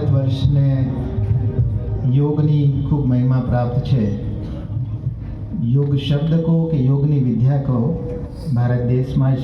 ભારત વર્ષને યોગની ખૂબ મહિમા પ્રાપ્ત છે. યોગ શબ્દ કહો કે યોગની વિદ્યા કહો, ભારત દેશમાં જ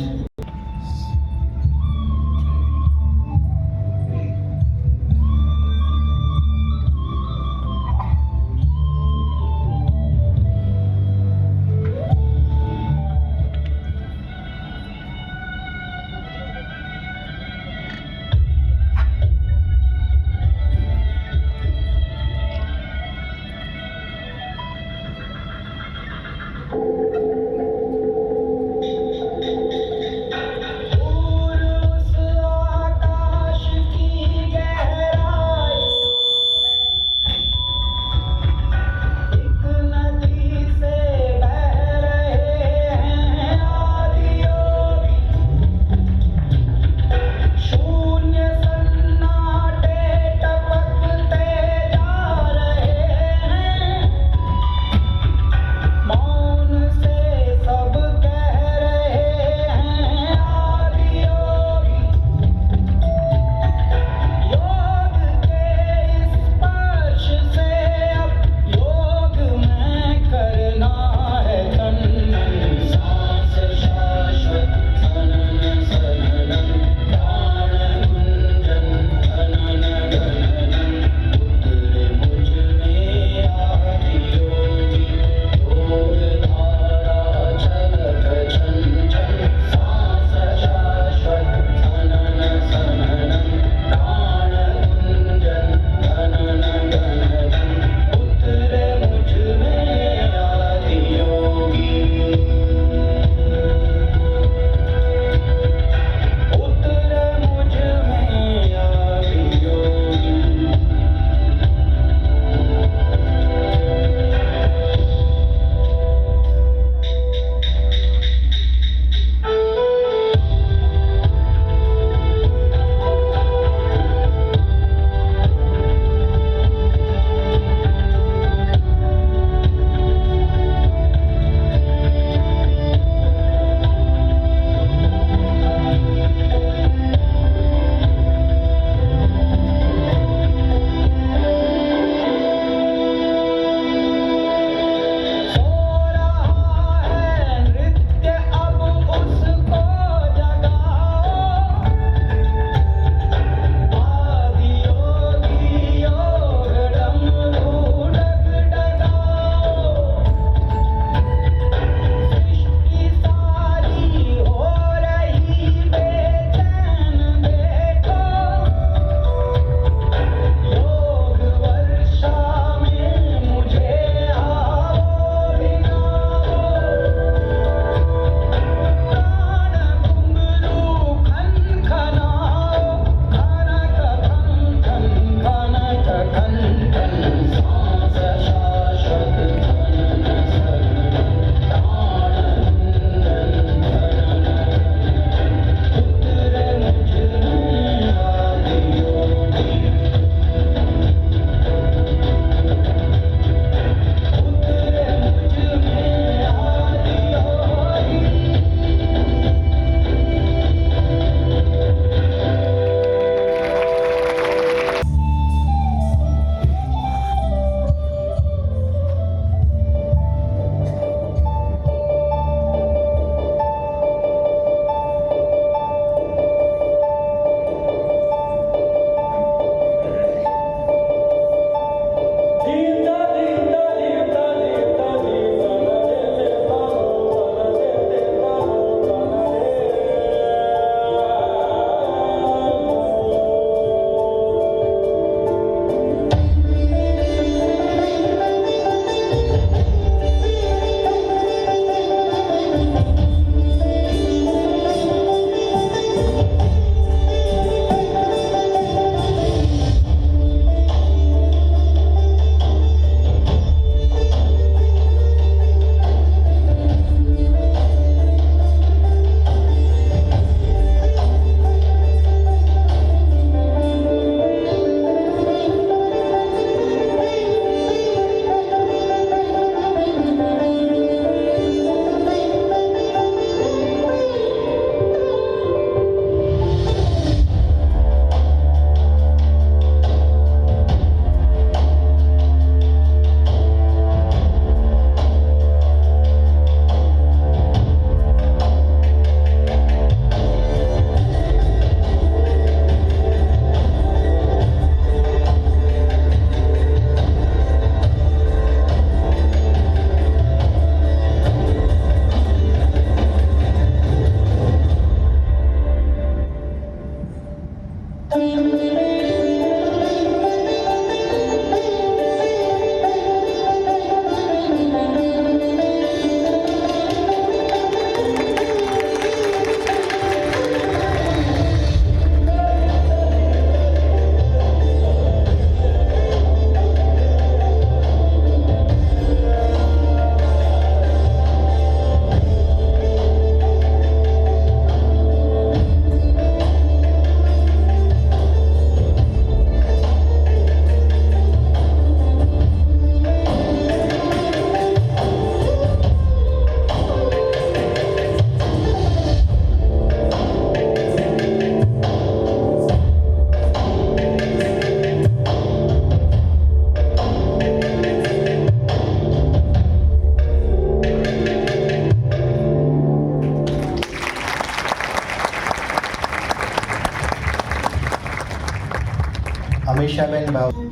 वर्षाबेन भाव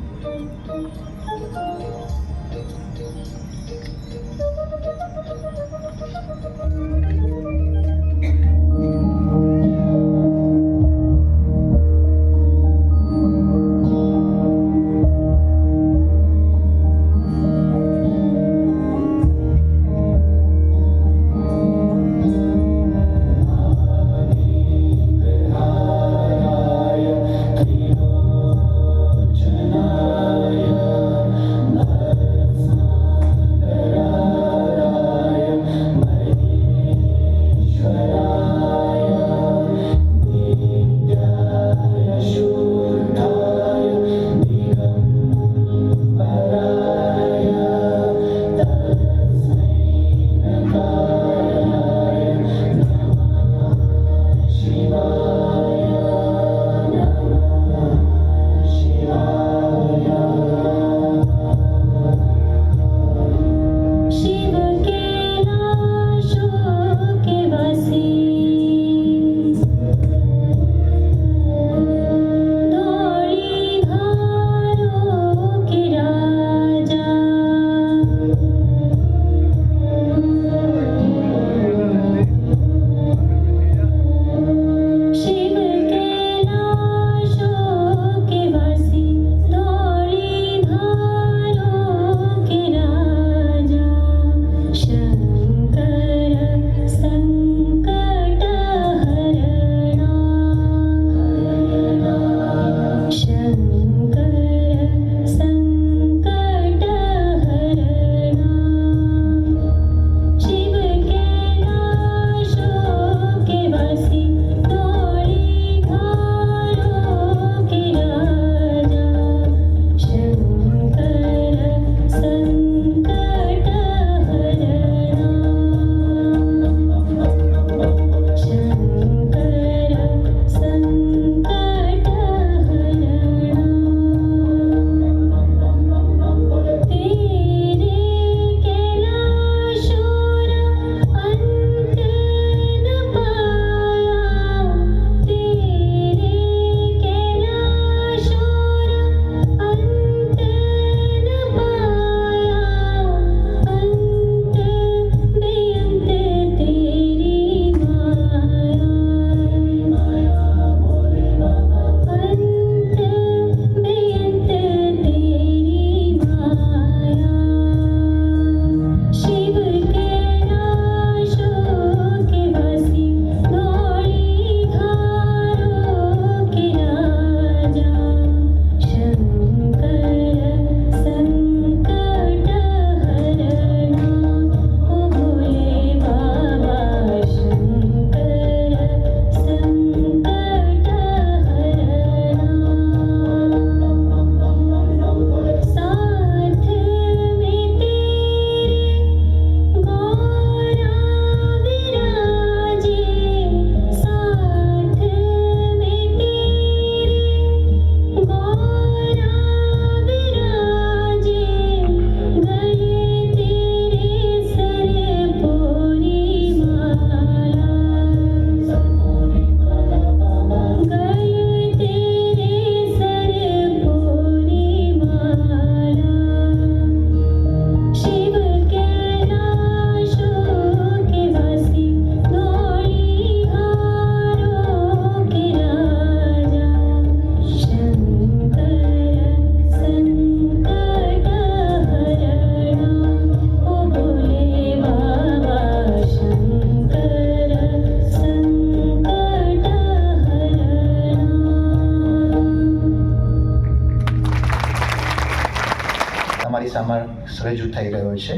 સમક્ષ રજૂ થઈ રહ્યો છે.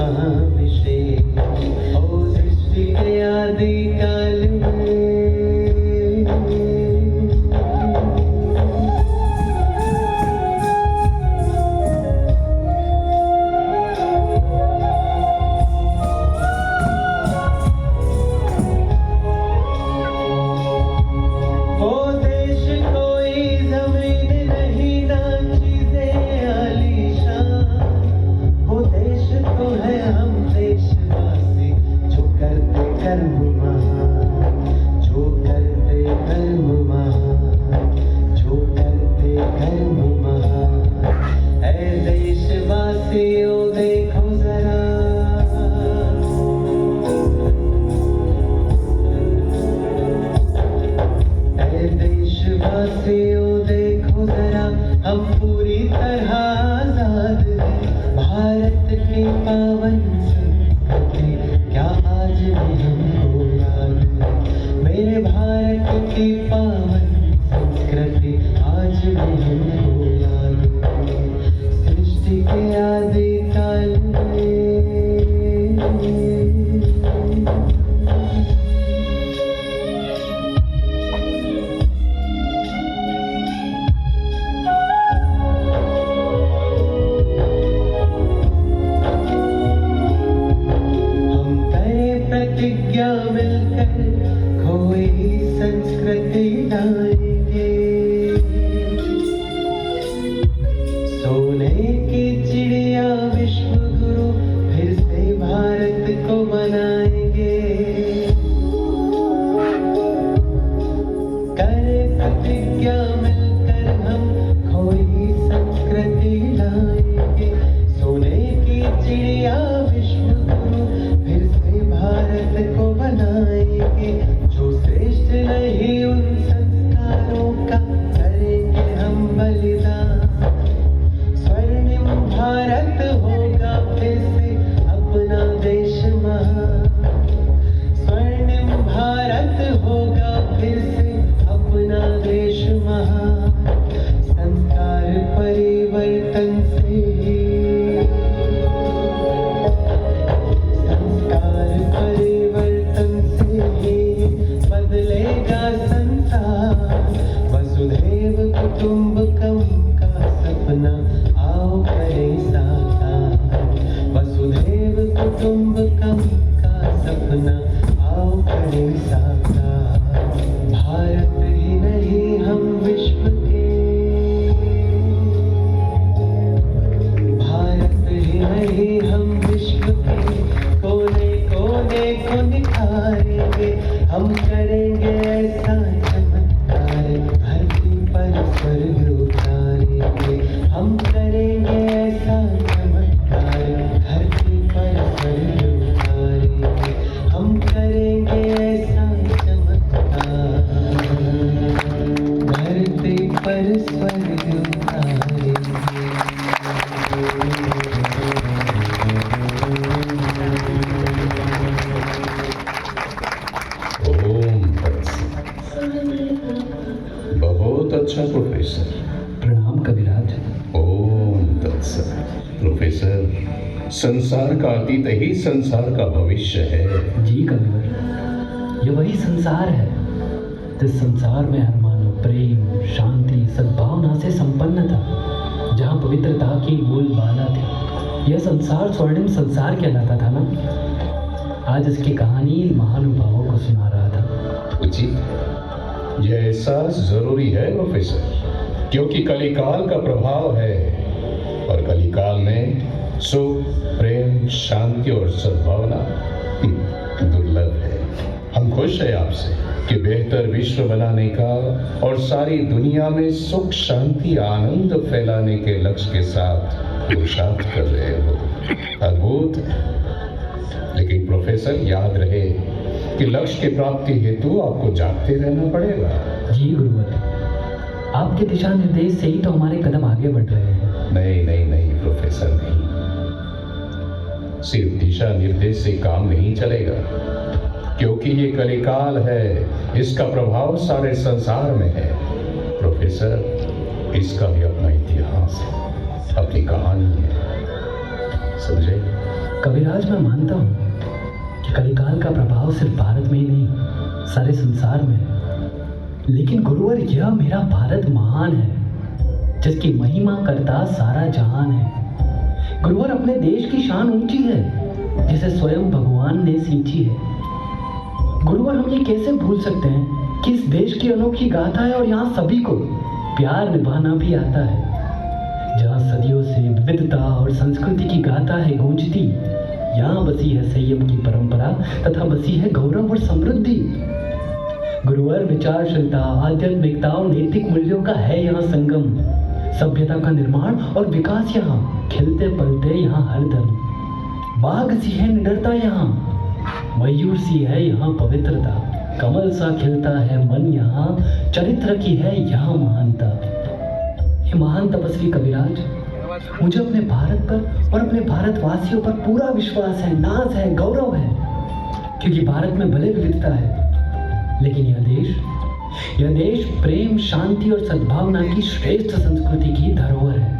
महाभिषेक ओ सृष्टि के आदि काल देखो जरा हम पूरी तरह आजाद हैं भारत के पावन संस्कृति क्या आज भी हमको याद है मेरे भारत की पावन संस्कृति आज भी हमको याद है सृष्टि के आदि काल मिलकर खोई संस्कृति लाएंगे सोने की चिड़िया विश्व गुरु फिर से भारत को बनाएंगे करे प्रतिज्ञा मिलकर हम खोई संस्कृति लाएंगे सोने की चिड़िया विश्व गुरु फिर से भारत को बनाएंगे जो श्रेष्ठ नहीं उन संस्कारों का करेंगे हम बलिदान स्वर्णिम भारत होगा फिर से अपना देश महान स्वर्णिम भारत होगा फिर से अपना देश महान संस्कार परिवर्तन से बदलेगा संसार वसुधैव कुटुंबकम का सपना आओ करें साकार वसुधैव कुटुंबकम का सपना आओ करें साकार भारत ही नहीं हम विश्व के भारत ही नहीं हम विश्व के कोने कोने को निखारेंगे हम करेंगे ऐसा चमत्कार धरती पर स्वर्ग उतारेंगे हम करेंगे ऐसा चमत्कार धरती पर स्वर्ग उतारेंगे हम करेंगे ऐसा चमत्कार धरती पर स्वर्ग उतारेंगे बहुत अच्छा प्रोफेसर। प्रणाम कविराज। ओम तत्सत। प्रोफेसर, संसार का अतीत ही संसार का भविष्य है। जी कविवर, ये वही संसार है जिस संसार में हर मानव प्रेम, शांति, सद्भावना से संपन्न था, जहाँ पवित्रता की बोलबाला थी। यह संसार स्वर्णिम संसार कहलाता था ना। आज इसकी कहानी महानुभावों को सुना रहा था। उचित, यह एहसास जरूरी है प्रोफेसर, क्योंकि कलिकाल का प्रभाव है और कलिकाल में सुख, प्रेम, शांति और सद्भावना दुर्लभ है। हम खुश हैं आपसे कि बेहतर विश्व बनाने का और सारी दुनिया में सुख, शांति, आनंद फैलाने के लक्ष्य के साथ पुरुषार्थ कर रहे हो। अद्भुत। लेकिन प्रोफेसर, याद रहे कि लक्ष्य की प्राप्ति हेतु आपको जागते रहना पड़ेगा। जी गुरुवर, आपके दिशा निर्देश से ही तो हमारे कदम आगे बढ़ रहे हैं। नहीं नहीं नहीं प्रोफेसर, नहीं। सिर्फ दिशा निर्देश से काम नहीं चलेगा, क्योंकि ये कलिकाल है, इसका प्रभाव सारे संसार में है। प्रोफेसर, इसका भी अपना इतिहास है, अपनी कहानी है, समझे? कविराज, मैं मानता हूँ कि कलिकाल का प्रभाव सिर्फ भारत में ही नहीं, सारे संसार में है। लेकिन गुरुवर, यह मेरा भारत महान है, जिसकी महिमा करता सारा जहान है। गुरुवर, अपने देश की शान ऊंची है, जिसे स्वयं भगवान ने सींची है। गुरुवर, हम ये कैसे भूल सकते हैं कि इस देश की अनोखी गाथा है और यहाँ सभी को प्यार निभाना भी आता है। जहाँ सदियों से विविधता और संस्कृति की गाथा है गूंजती, यहाँ बसी है संयम की परंपरा तथा बसी है गौरव और समृद्धि। गुरुवर, विचारशीलता, आध्यात्मिकता और नैतिक मूल्यों का है यहाँ संगम। सभ्यता का निर्माण और विकास यहाँ खिलते पलते यहाँ हर दम। बाघ सी है निडरता यहाँ, मयूर सी है यहाँ पवित्रता, कमल सा खिलता है मन यहाँ, चरित्र की है यहाँ महानता। हे महान तपस्वी कविराज, मुझे अपने भारत पर और अपने भारतवासियों पर पूरा विश्वास है, नाज है, गौरव है। क्योंकि भारत में भले विविधता है, लेकिन यह देश प्रेम, शांति और सद्भावना की श्रेष्ठ संस्कृति की धरोहर है।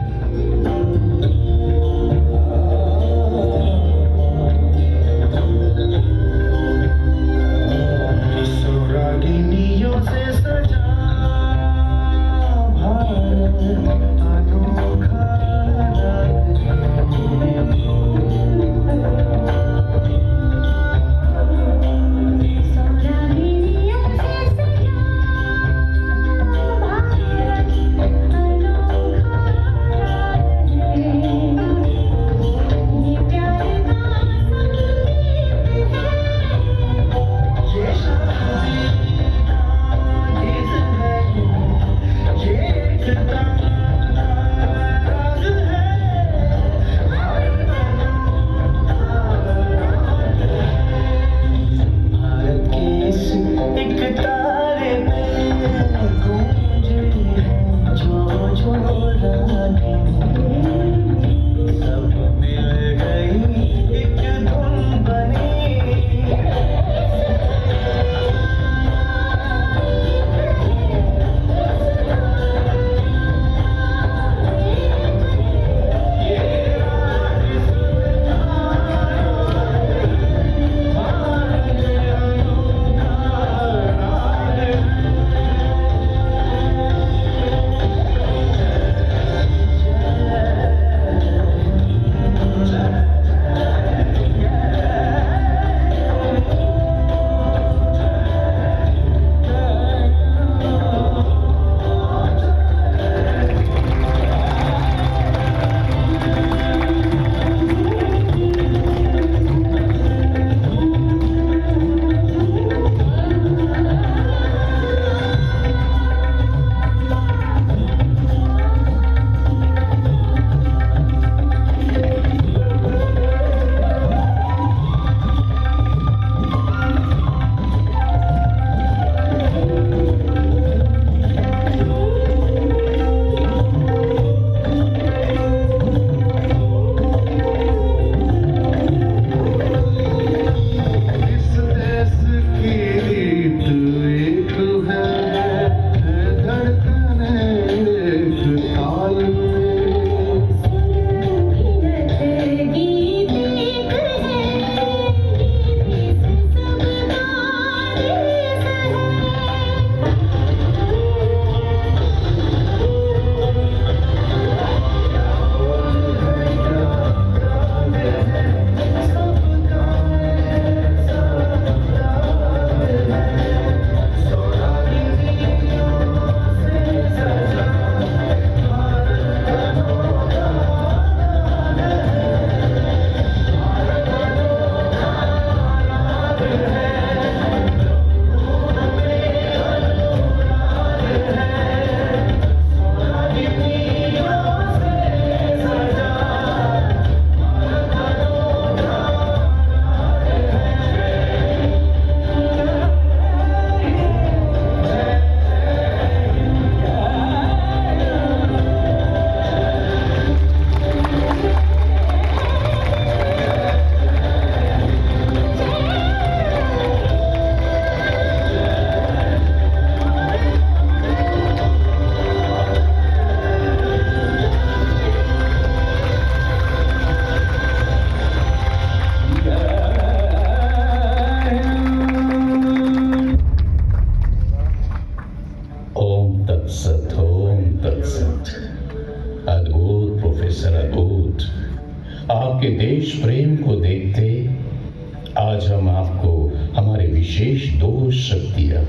आज हम आपको हमारे विशेष 2 शक्तियां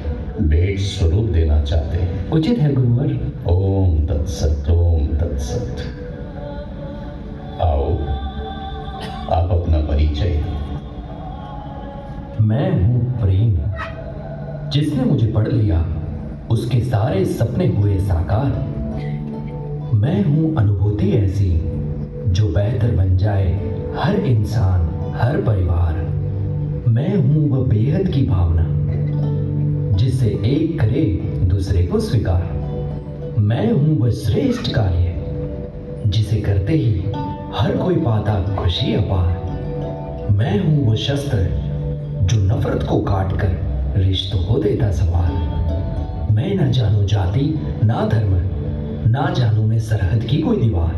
भेंट स्वरूप देना चाहते हैं। उचित है गुरुवर। ओम तत्सत, ओम तत्सत। आओ, आप अपना परिचय दो। मैं हूं प्रेम। जिसने मुझे पढ़ लिया उसके सारे सपने हुए साकार। मैं हूं अनुभूति ऐसी जो बेहतर बन जाए हर इंसान, हर परिवार। मैं हूं वह बेहद की भावना जिससे एक करे दूसरे को स्वीकार। मैं हूं वह श्रेष्ठ कार्य जिसे करते ही हर कोई पाता खुशी अपार। मैं हूं वो शस्त्र जो नफरत को काट कर रिश्तों को देता सवार। मैं ना जानू जाति ना धर्म, ना जानू मैं सरहद की कोई दीवार।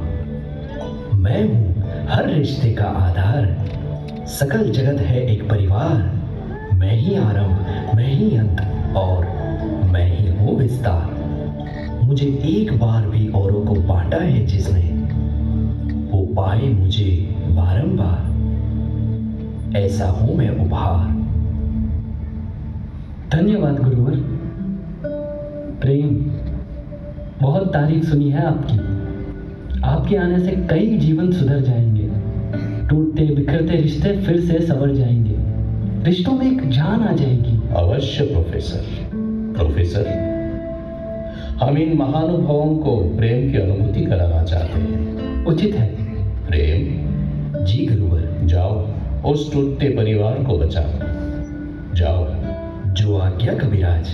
मैं हूं हर रिश्ते का आधार, सकल जगत है एक परिवार। मैं ही आरंभ, मैं ही अंत और मैं ही हूं विस्तार। मुझे एक बार भी औरों को बांटा है जिसने, वो पाए मुझे बारंबार। ऐसा हूं मैं उपहार। धन्यवाद गुरुवर। प्रेम, बहुत तारीफ सुनी है आपकी। आपके आने से कई जीवन सुधर जाएंगे। टूटते बिखरते रिश्ते फिर से संवर जाएंगे। रिश्तों में एक जान आ जाएगी। अवश्य प्रोफेसर। प्रोफेसर, हम इन महानुभावों को प्रेम की अनुभूति कराना चाहते हैं। उचित है। प्रेम, जी गुरुवर। जाओ उस टूटते परिवार को बचाओ। जाओ। जो आज्ञा कविराज।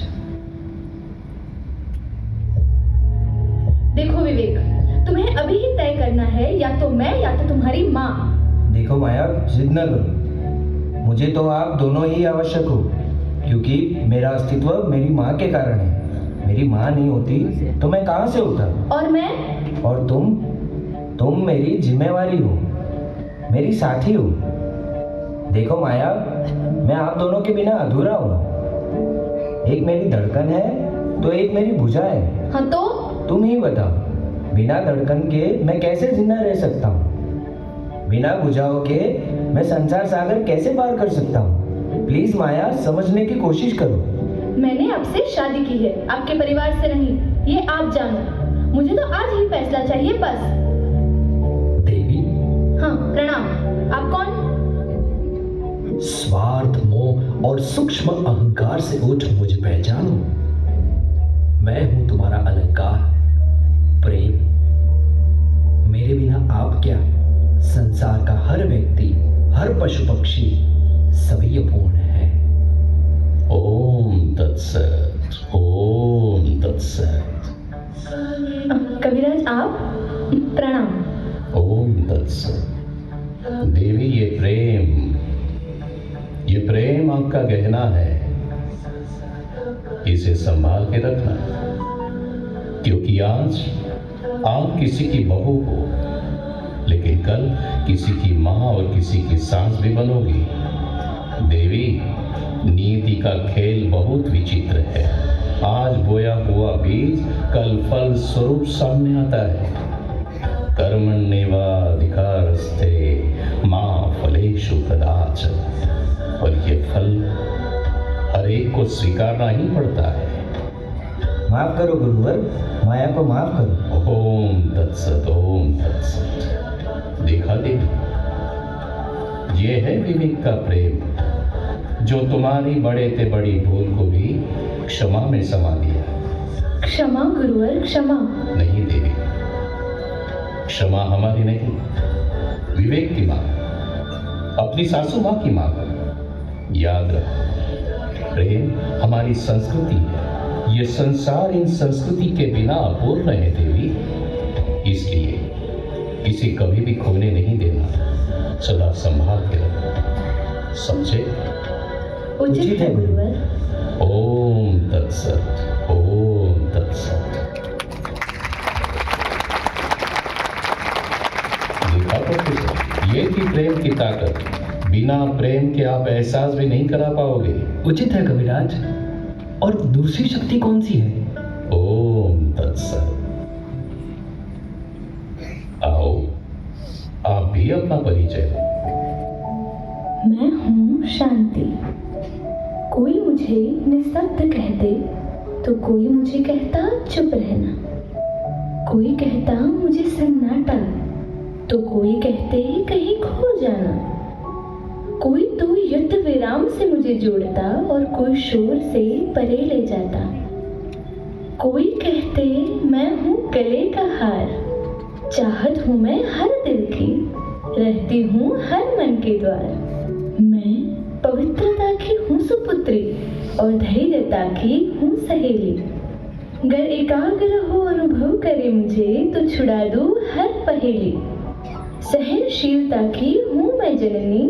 देखो विवेक, तुम्हें अभी ही तय करना है, या तो मैं या तो तुम्हारी माँ। देखो माया, जिद न करो। मुझे तो आप दोनों ही आवश्यक हो, क्योंकि मेरा अस्तित्व मेरी माँ के कारण है। मेरी माँ नहीं होती तो मैं कहाँ से होता। और मैं? और तुम मेरी जिम्मेवारी हो, मेरी साथी हो। देखो माया, मैं आप दोनों के बिना अधूरा हूँ। एक मेरी धड़कन है तो एक मेरी भुजा है। हाँ तो? तुम ही बताओ, बिना धड़कन के मैं कैसे जिंदा रह सकता हूँ? बिना भुजाओं के मैं संसार सागर कैसे पार कर सकता हूँ? प्लीज माया, समझने की कोशिश करो। मैंने आपसे शादी की है, आपके परिवार से नहीं। ये आप जानो। मुझे तो आज ही फैसला चाहिए, बस। देवी। हाँ, प्रणाम। आप कौन? स्वार्थ, मोह और सूक्ष्म अहंकार से उठ मुझे पहचानो। मैं हूं तुम्हारा अलंकार, प्रेम। मेरे बिना आप क्या? संसार का हर व्यक्ति, हर पशु पक्षी सभी अपूर्ण है। ओम तत्सत, ओम तत्सत। कविराज आप? प्रणाम। ओम तत्सत। देवी, ये प्रेम आपका गहना है। इसे संभाल के रखना, क्योंकि आज आप किसी की बहू हो, लेकिन कल किसी की माँ और किसी की सास भी बनोगी। देवी, नीति का खेल बहुत विचित्र है। आज बोया हुआ बीज कल फल स्वरूप सामने आता है। कर्मण्येवाधिकारस्ते मा फलेषु कदाचन। और ये फल हर एक को स्वीकारना ही पड़ता है। माफ करो गुरुवर, माया को माफ करो। ओम तत्सत, ओम तत्सत। देखा देवी, ये है विवेक का प्रेम, जो तुम्हारी बड़े ते बड़ी भूल को भी क्षमा में समा दिया। क्षमा गुरुवर, क्षमा। नहीं देवी, क्षमा हमारी नहीं, विवेक की माँ, अपनी सासू माँ की माँ। याद रखो, प्रेम हमारी संस्कृति है। ये संसार इन संस्कृति के बिना अपूर्ण है देवी। इसलिए इसे कभी भी खोने नहीं देना, सदा संभाल के रखो। समझे? उचित है गुरुवर। ओम तत्सत, ओम तत्सत। देखा प्रोफेसर, ये थी प्रेम की ताकत। बिना प्रेम के आप एहसास भी नहीं करा पाओगे। उचित है कविराज। और दूसरी शक्ति कौन सी है? ओम तत्सत। आओ, आप भी अपना परिचय दो। मैं हूँ शांति। कोई मुझे निस्तब्ध कह दे तो कोई मुझे कहता चुप रहना, कोई कहता मुझे सन्नाटा तो कोई कहते कहीं खो जाना, कोई तो युद्ध विराम से मुझे जोड़ता और कोई शोर से परे ले जाता, कोई कहते मैं हूँ गले का हार, चाहत हूँ मैं हर दिल की, रहती हूँ हर मन के द्वार। मैं पवित्रता की हूँ सुपुत्री और धैर्यता की हूँ सहेली। गर एकाग्र हो अनुभव करे मुझे तो छुड़ा दूँ हर पहेली। सहनशीलता की हूँ मैं जननी,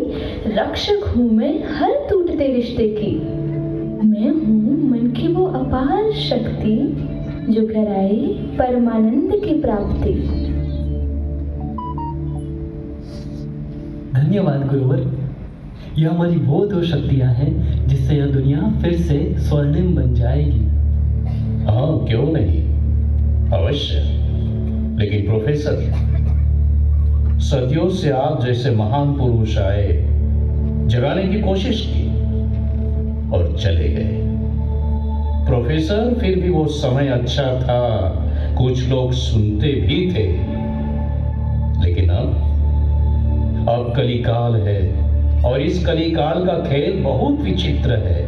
रक्षक हूँ मैं हर टूटते रिश्ते की। मैं हूँ मन की वो अपार शक्ति जो कराए परमानंद की प्राप्ति। धन्यवाद गुरुवर। यह हमारी वो दो शक्तियां हैं जिससे यह दुनिया फिर से स्वर्णिम बन जाएगी। हाँ, क्यों नहीं, अवश्य। लेकिन प्रोफेसर, सदियों से आप जैसे महान पुरुष आए, जगाने की कोशिश की और चले गए। प्रोफेसर, फिर भी वो समय अच्छा था, कुछ लोग सुनते भी थे। लेकिन अब कलिकाल है और इस कलिकाल का खेल बहुत विचित्र है।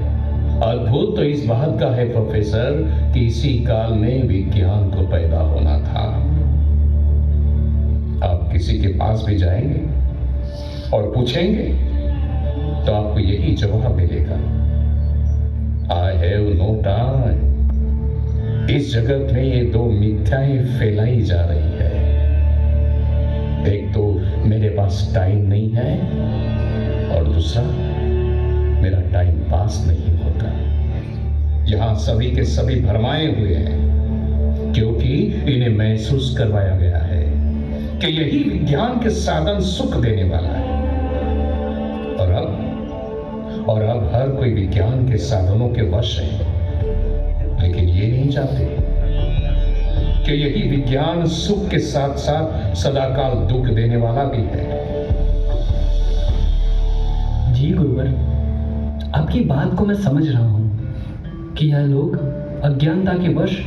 अद्भुत तो इस बात का है प्रोफेसर कि इसी काल में विज्ञान को पैदा होना था। आप किसी के पास भी जाएंगे और पूछेंगे तो आपको यही जवाब मिलेगा, आई हैव नो टाइम। इस जगत में ये दो मिथ्याएं फैलाई जा रही है। एक तो मेरे पास टाइम नहीं है और दूसरा मेरा टाइम पास नहीं होता। यहाँ सभी के सभी भरमाए हुए हैं क्योंकि इन्हें महसूस करवाया गया है कि यही विज्ञान के साधन सुख देने वाला है। और अब हर कोई विज्ञान के साधनों के वश है, लेकिन ये नहीं जानते कि यही विज्ञान सुख के साथ साथ सदाकाल दुख देने वाला भी है। जी गुरुवर, आपकी बात को मैं समझ रहा हूँ कि यह लोग अज्ञानता के वश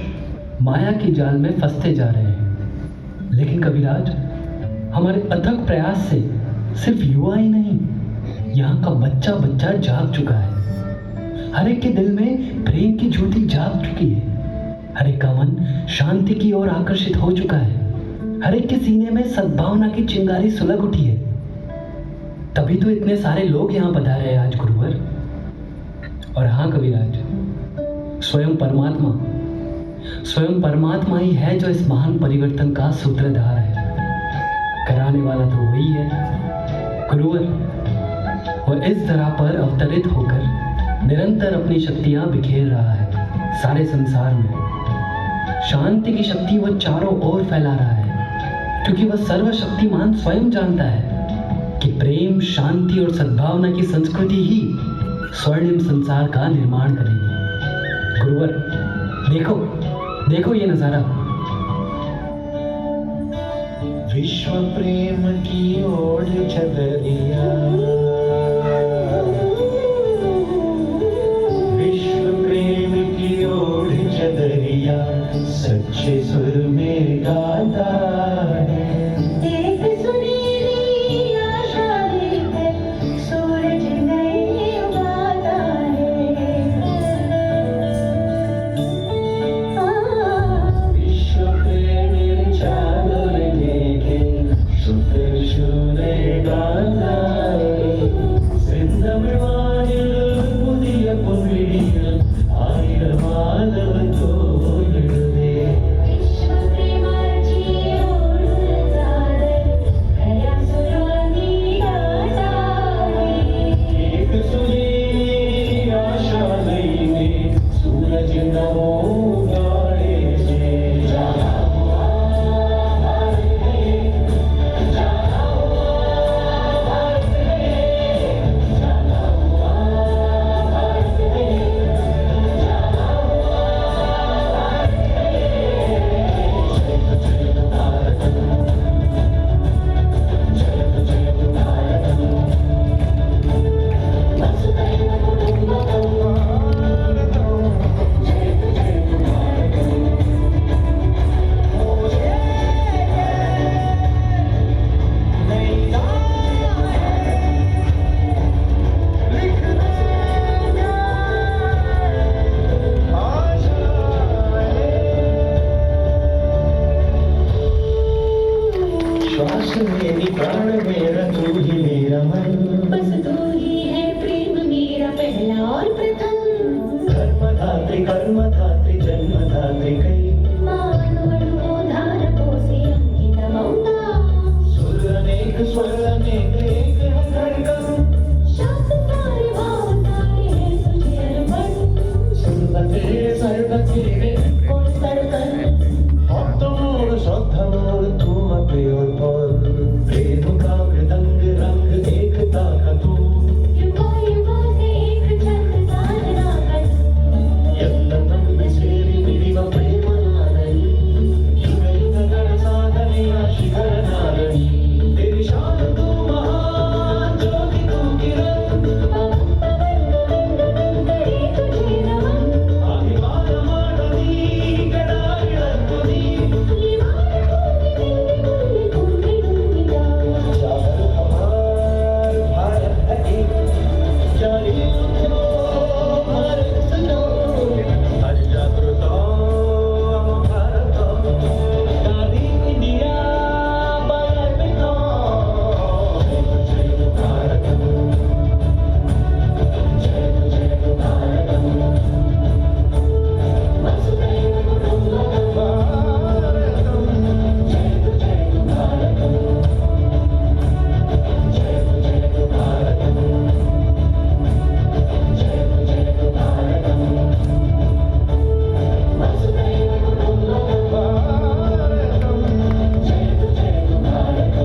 माया के जाल में फंसते जा रहे हैं। लेकिन कविराज, हमारे अथक प्रयास से सिर्फ युवा ही नहीं, यहाँ का बच्चा बच्चा जाग चुका है। हर एक के दिल में प्रेम की ज्योति जाग चुकी है। हर एक का मन शांति की ओर आकर्षित हो चुका है। हर एक के सीने में सद्भावना की चिंगारी सुलग उठी है। तभी तो इतने सारे लोग यहाँ पधारे हैं आज गुरुवर। और हाँ कविराज, स्वयं परमात्मा ही है जो इस महान परिवर्तन का सूत्रधार है। कराने वाला तो वही है गुरुवर। वह इस धरा पर अवतरित होकर निरंतर अपनी शक्तियां बिखेर रहा है सारे संसार में। शांति की शक्ति वह चारों ओर फैला रहा है क्योंकि वह सर्वशक्तिमान स्वयं जानता है कि प्रेम, शांति और सद्भावना की संस्कृति ही स्वर्णिम संसार का निर्माण करेगी। गुरुवर, देखो ये नजारा। विश्व प्रेम की ओर चदरिया, विश्व प्रेम की ओर चदरिया, सच्चे सुर में गाता है। एक सुनहरी आशा लेकर सूरज नए उगाता है। विश्व प्रेम चादर लेके शुक्र शुरे गाता है। और प्रथम कर्मधात्री जन्मधात्री कई मानवोधारकोऽसि अंकितमौता सुर अनेक स्वर अनेक एक है धड़कन शब्द सारे भाव सारे हैं तुझे अर्पण सर्व तेरे कोई सरकन भक्त मोर श्रद्धा मोर तुम प्रिय पर प्रेम का मृदंग रंग एकता का तू युगों युगों से एक छंद साधना कर यत्नतम सेरी मिलिव प्रेम नारणी युग युग गण साधनिया शिखर नारणी तेरी शान तू महान ज्योति तू किरण करे तुझे नमन अभिमान मानवी गणागिरण तुझी सागर हमार भारत है एक जारी उठो भारत सजो हर जागृतो भारत गांधी इंडिया भारत को जय भारत जय भारत वसुधैव कुटुंबकम भारतम जय भारत जय भारत जय भारत वसुधैव कुटुंबकम भारतम जय भारत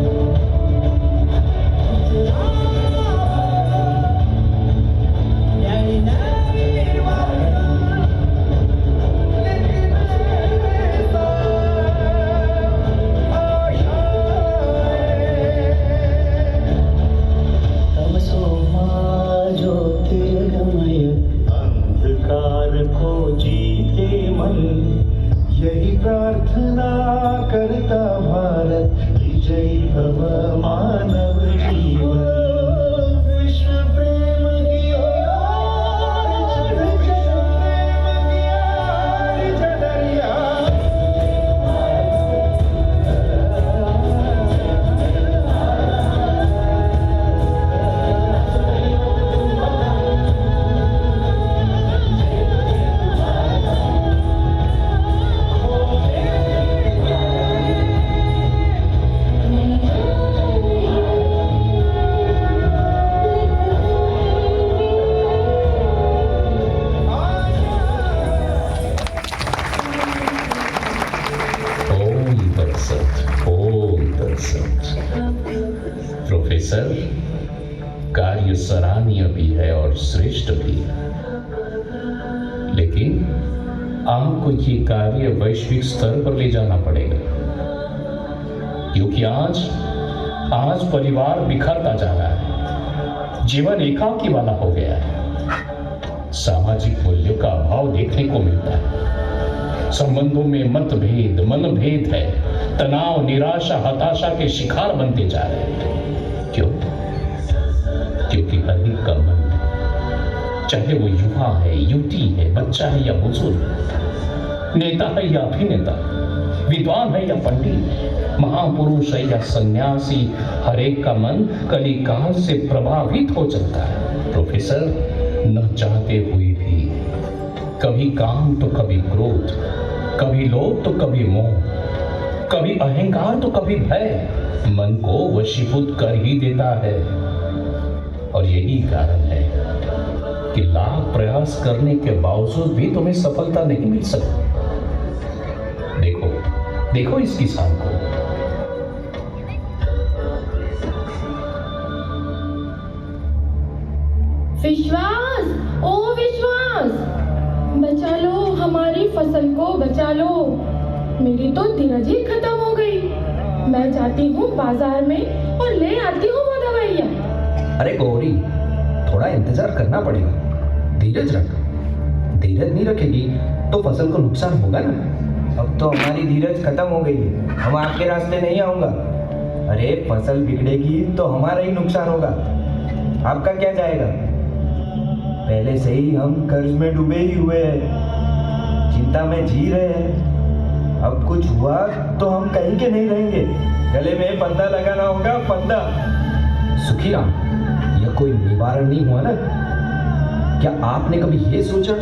तमसो मां ज्योतिर्गमय अंधकार को जीते मन यही प्रार्थना करता भारत विजयी भव मानव जीवन विश्व प्रेम की ओर चढ़ चढ़िया ओम तत्सत। प्रोफेसर, कार्य सराहनीय भी है और श्रेष्ठ भी, लेकिन आपको ये कार्य वैश्विक स्तर पर ले जाना पड़ेगा, क्योंकि आज परिवार बिखरता जा रहा है, जीवन एकाकी वाला हो गया है, सामाजिक मूल्यों का अभाव देखने को मिलता है, संबंधों में मतभेद मनभेद है, तनाव निराशा हताशा के शिकार बनते जा रहे हैं। क्यों? क्योंकि हर एक का मन, चाहे वो युवा है, युवती है, बच्चा है या बुजुर्ग, नेता है या अभिनेता, विद्वान है या पंडित, महापुरुष है या सन्यासी, हर एक का मन कलिकाल से प्रभावित हो चलता है। प्रोफेसर, न चाहते हुए भी कभी काम तो कभी क्रोध, कभी लोभ तो कभी मोह, कभी अहंकार तो कभी भय मन को वशीभूत कर ही देता है। और यही कारण है कि लाख प्रयास करने के बावजूद भी तुम्हें सफलता नहीं मिल सकती। देखो इस किसान को, विश्वास, ओ विश्वास, बचा लो हमारी फसल को, बचा लो। मेरी तो धीरज ही खत्म हो गई। मैं जाती हूँ बाजार में और ले आती हूँ वो दवाइयाँ। अरे गौरी, थोड़ा इंतजार करना पड़ेगा, धीरज रख। धीरज नहीं रखेगी तो फसल को नुकसान होगा ना। अब तो हमारी धीरज खत्म हो गई है, हम आपके रास्ते नहीं आऊंगा। अरे फसल बिगड़ेगी तो हमारा ही नुकसान होगा, आपका क्या जाएगा। पहले से ही हम कर्ज में डूबे ही हुए हैं, चिंता में जी रहे हैं। अब कुछ हुआ तो हम कहीं के नहीं रहेंगे, गले में फंदा लगाना होगा, फंदा। सुखी राम, यह कोई निवारण नहीं हुआ ना। क्या आपने कभी ये सोचा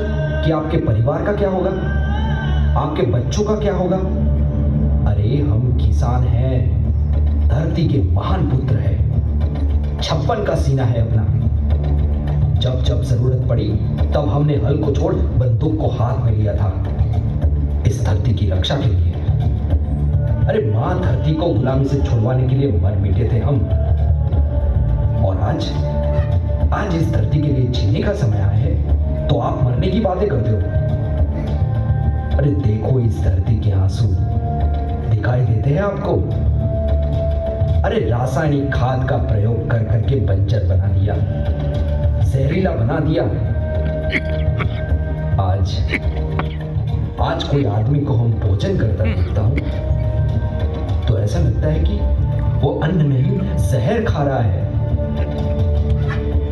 कि आपके परिवार का क्या होगा, आपके बच्चों का क्या होगा? अरे हम किसान हैं, धरती के महान पुत्र हैं, 56 का सीना है अपना। जब जब जरूरत पड़ी तब हमने हल को छोड़ बंदूक को हाथ में लिया था, इस धरती की रक्षा के लिए। अरे माँ धरती को गुलामी से छुड़वाने के लिए मर मिटे थे हम, और आज इस धरती के लिए जीने का समय आया है तो आप मरने की बातें करते हो। अरे देखो इस धरती के आंसू दिखाई देते हैं आपको? अरे रासायनिक खाद का प्रयोग कर करके बंजर बना दिया, जहरीला बना दिया। आज कोई आदमी को हम भोजन करता देखता हूं तो ऐसा लगता है कि वो अन्न नहीं जहर खा रहा है।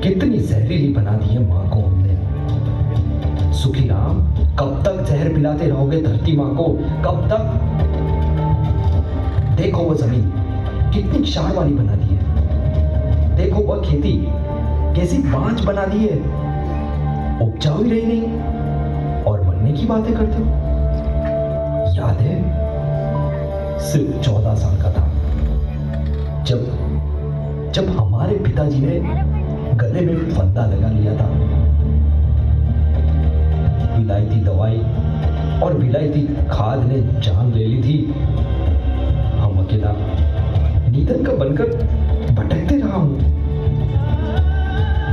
कितनी जहरीली बना दी है माँ को हमने। सुखी राम, कब तक जहर पिलाते रहोगे धरती माँ को, कब तक? देखो वो जमीन कितनी क्षार वाली बना दी है, देखो वह खेती कैसी बांझ बना दी है, उपजाऊ ही रही नहीं, और मरने की बातें करते हो। याद है सिर्फ 14 साल का था जब हमारे पिताजी ने गले में फंदा लगा लिया था। विलायती दवाई और विलायती खाद ने जान ले ली थी। हम अकेला नींदन का बनकर भटकते रहा हूं।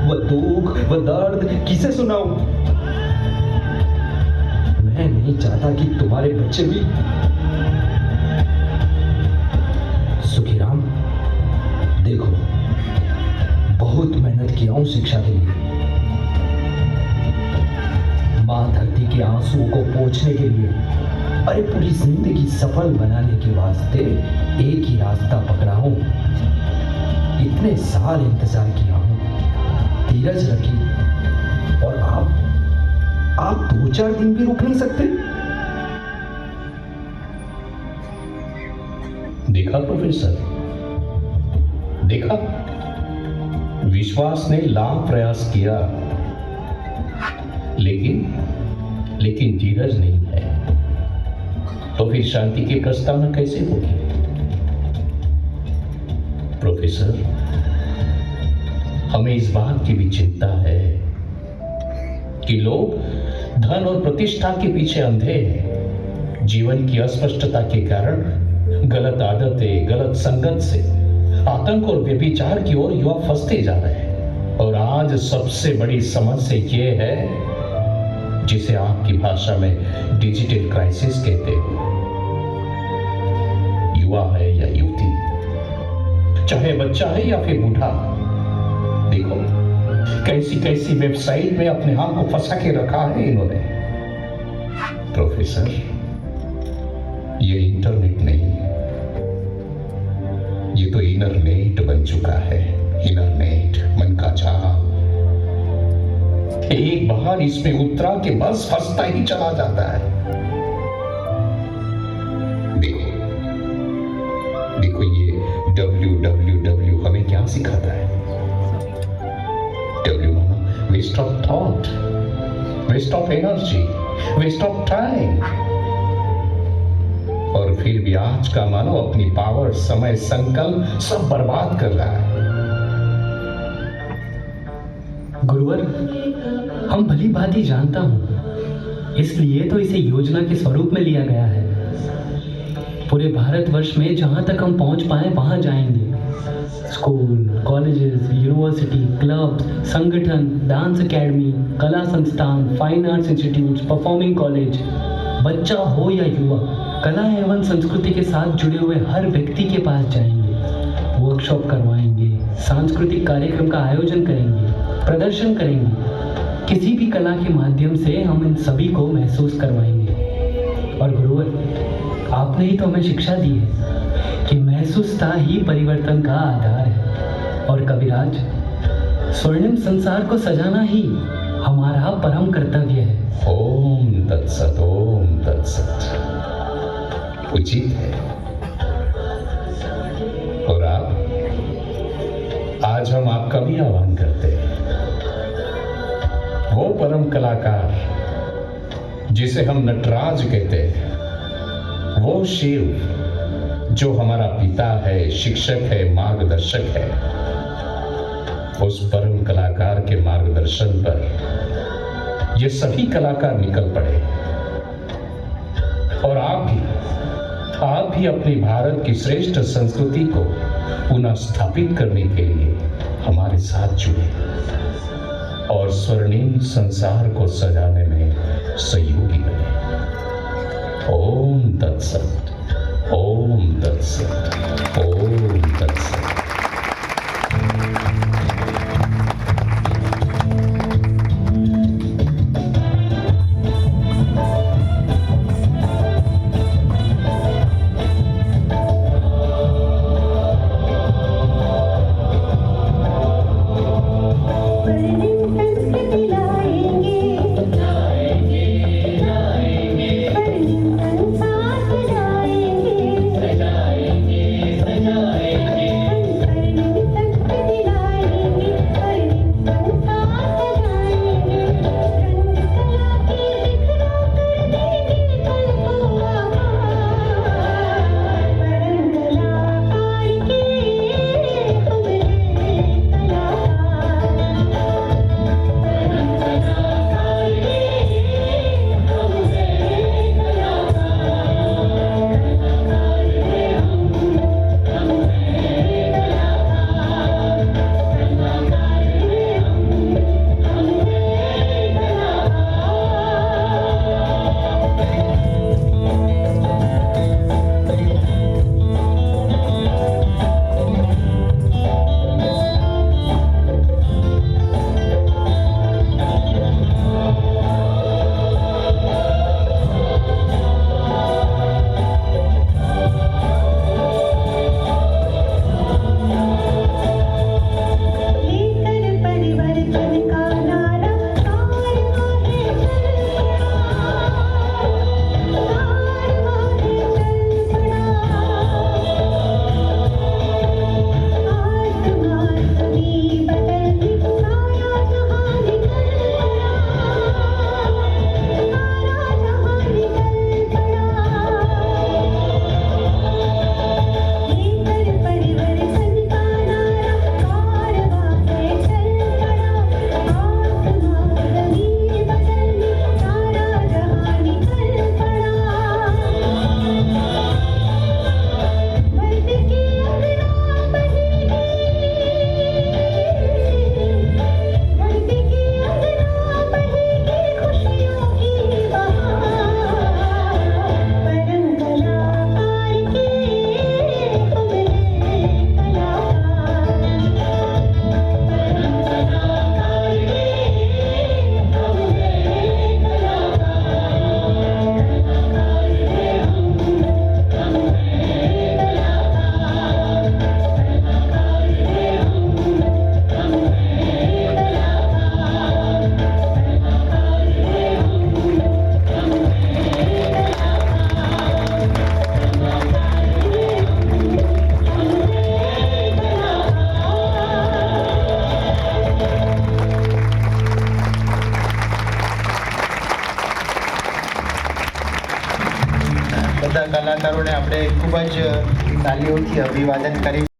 वह दुख वह दर्द किसे सुनाऊं? मैं नहीं चाहता कि तुम्हारे बच्चे भी। सुखीराम, देखो बहुत मेहनत किया हूं शिक्षा के लिए, मां धरती के आंसुओं को पोंछने के लिए। अरे पूरी जिंदगी सफल बनाने के वास्ते एक ही रास्ता पकड़ा हूं। इतने साल इंतजार किया हूं, धीरज रखी, और आप 2-4 दिन भी रुक नहीं सकते? देखा प्रोफेसर, देखा, विश्वास ने लाख प्रयास किया, लेकिन धीरज नहीं है, तो फिर शांति की प्रस्तावना कैसे होगी? प्रोफेसर, हमें इस बात की भी चिंता है कि लोग धन और प्रतिष्ठा के पीछे अंधे हैं। जीवन की अस्पष्टता के कारण गलत आदतें, गलत संगत से आतंक और व्यभिचार की ओर युवा फंसते जा रहे हैं। और आज सबसे बड़ी समस्या ये है जिसे आपकी भाषा में डिजिटल क्राइसिस कहते हो। युवा है या युवती, चाहे बच्चा है या फिर बूढ़ा, देखो कैसी कैसी वेबसाइट में अपने आप को फंसा के रखा है इन्होंने। प्रोफेसर, ये इंटरनेट नहीं, ये तो इनरनेट बन चुका है। इनरनेट, मन का जाल। एक बार इसमें उतरा के बस फंसता ही चला जाता है। देखो ये www हमें क्या सिखाता है? W माना waste of thought, waste of energy, waste of time. और फिर भी आज का मानो अपनी पावर, समय, संकल्प सब बर्बाद कर रहा है। गुरुवर, हम भली भांति जानता हूं, इसलिए तो इसे योजना के स्वरूप में लिया गया है। पूरे भारतवर्ष में जहां तक हम पहुंच पाए वहां जाएंगे। स्कूल, कॉलेजेस, यूनिवर्सिटी, क्लब्स, संगठन, डांस एकेडमी, कला संस्थान, fine arts institute, performing college, बच्चा हो या युवा, कला एवं संस्कृति के साथ जुड़े हुए हर व्यक्ति के पास जाएंगे, वर्कशॉप करवाएंगे, सांस्कृतिक कार्यक्रम का आयोजन करेंगे, प्रदर्शन करेंगे। किसी भी कला के माध्यम से हम इन सभी को महसूस करवाएंगे। और गुरुवर, आपने ही तो हमें शिक्षा दी है कि महसूसता ही परिवर्तन का आधार है। और कविराज, स्वर्णिम संसार को सजाना ही हमारा परम कर्तव्य है। ओम तत्सत, ओम तत्सत। उचित है। और आज हम आपका भी आह्वान करते हैं। वो परम कलाकार जिसे हम नटराज कहते हैं, वो शिव जो हमारा पिता है, शिक्षक है, मार्गदर्शक है, उस परम कलाकार के मार्गदर्शन पर ये सभी कलाकार निकल पड़े। और आप भी अपनी भारत की श्रेष्ठ संस्कृति को पुनः स्थापित करने के लिए हमारे साथ जुड़े और स्वर्णिम संसार को सजाने में सहयोगी बने। ओम तत्सत, ओम तत्सत, ओम तत्सत। બધા કલાકારોને આપણે ખૂબ જ તાલીઓથી અભિવાદન કરી